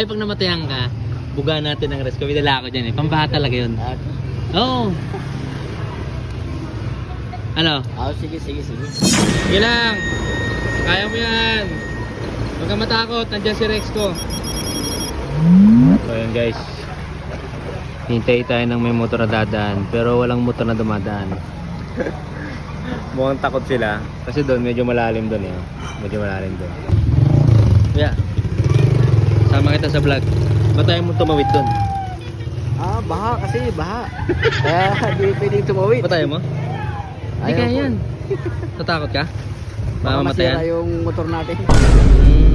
Ay, pag namatayan ka, buga natin ng rescue. Bidala ako dyan eh. Pambaha talaga yun. Oo. Ano? Sige. Sige lang. Kaya mo yan. Huwag kang matakot. Nandiyan si Rex ko. So yun guys. Hintay tayo ng may motor na dadaan. Pero walang motor na dumadaan. Mukhang takot sila. Kasi doon medyo malalim doon eh. Medyo malalim doon. Yeah. Sama kita sa vlog. Ba't tayo mo tumawid doon? Baha kasi, baha. Kaya hindi pwedeng tumawid. Ba't tayo mo? Hindi kaya yan. Tatakot ka? Baka masira Mamamatayan? yung motor natin.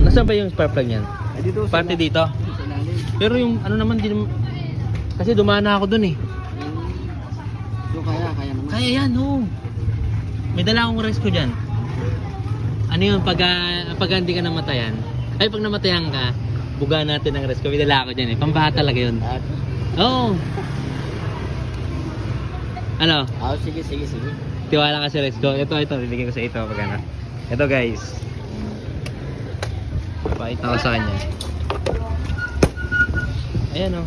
Nasaan ba yung spark plug niyan? Dito. Parte dito. Pero yung ano naman, kasi dumaan na ako doon eh. So kaya naman. Kaya yan, oo. May dala akong rescue dyan. Ano yun, pag hindi ka namatayan, ay pag namatayan ka, buga natin ng rescue. May dala ako dyan eh. Pambaha talaga yun. Oo. Ano? Sige. Tiwala ka sa rescue. Ito, bibigyan ko sa ito pag ano. Ito guys. Pakita ko sa kanya. Ayan o.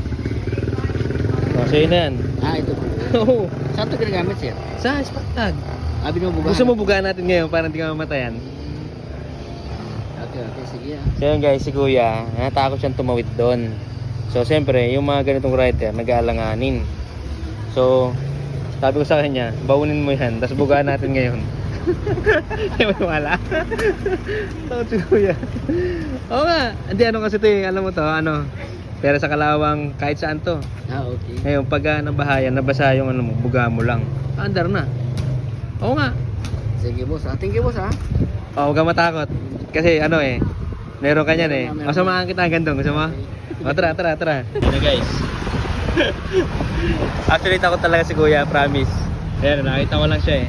So yun na yan. Ito. Oo. Saan ito ginagamit, sir? Sa spark plug. Binubugahan. Gusto mo buga natin ngayon para hindi ka mamatayan? Okay, sige. So yun guys, si kuya, natakot siyang tumawid doon. So siyempre, yung mga ganitong rider, nag-aalanganin. So, sabi ko sa kanya, baunin mo yan, tapos bugaan natin ngayon. Hindi mo wala. Takot si kuya. Oo nga, hindi ano kasi ito alam mo to, ano, pero sa Kalawang, kahit saan to. Okay. Ngayon, pag nabahayan, nabasa yung ano mo, buga mo lang. Andar na. Oo nga. Sige, boss. Thank you, boss, Huwag kang matakot. Kasi ano eh, meron ka niyan eh. O samahan kita hanggang doon, gusto mo? O tara. Ano guys? Actually takot talaga si kuya, promise. Ayan, nakita ko lang siya eh.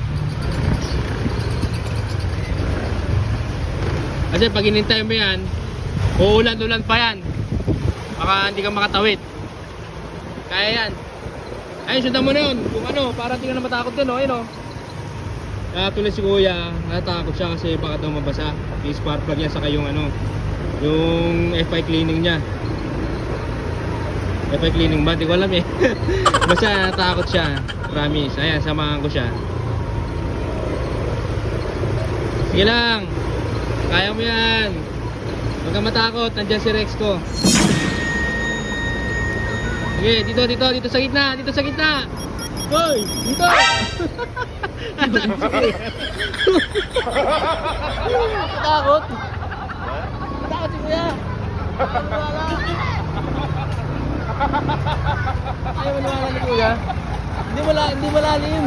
Kasi pag hinintay mo yan, uulan-ulan pa yan. Baka hindi ka makatawid. Kaya yan. Ayun, sundan mo na yun. Kung ano, para hindi ka na matakot din, ayun o. Kaya tuloy si kuya, natakot siya kasi baka daw mabasa yung spark plug niya saka yung ano, yung FI cleaning niya. FI cleaning ba? Di ko alam eh. Basta natakot siya, promise. Ayan, samahan ko siya. Sige lang, kaya mo yan. Huwag kang matakot, nandiyan si Rex ko. Sige, dito sa gitna. Hoy, dito! Takot si kuya. Ayaw maniwala ni kuya. Hindi malalim.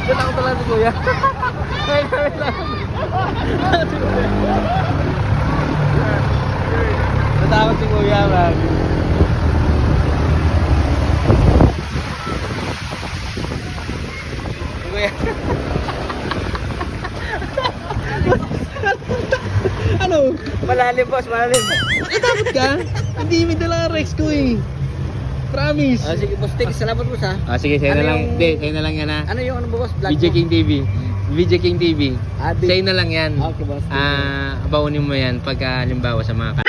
Takot talaga si kuya. Wait lang. Natakot si kuya, man. Kuya. Ano? Malalim, boss. Malalim. Takot ka? Hindi may dala Rex ko eh. Promise. Sige, boss. Salamat, boss, Sige, sa'yo Ano na lang. yung- Hindi, sa'yo na lang yan ha. Ano yung ano, boss? Vlog VJ mo? King TV. VJ King TV. Di- Sa'yo na lang yan. Okay, boss. Baunin mo yan pagka halimbawa sa mga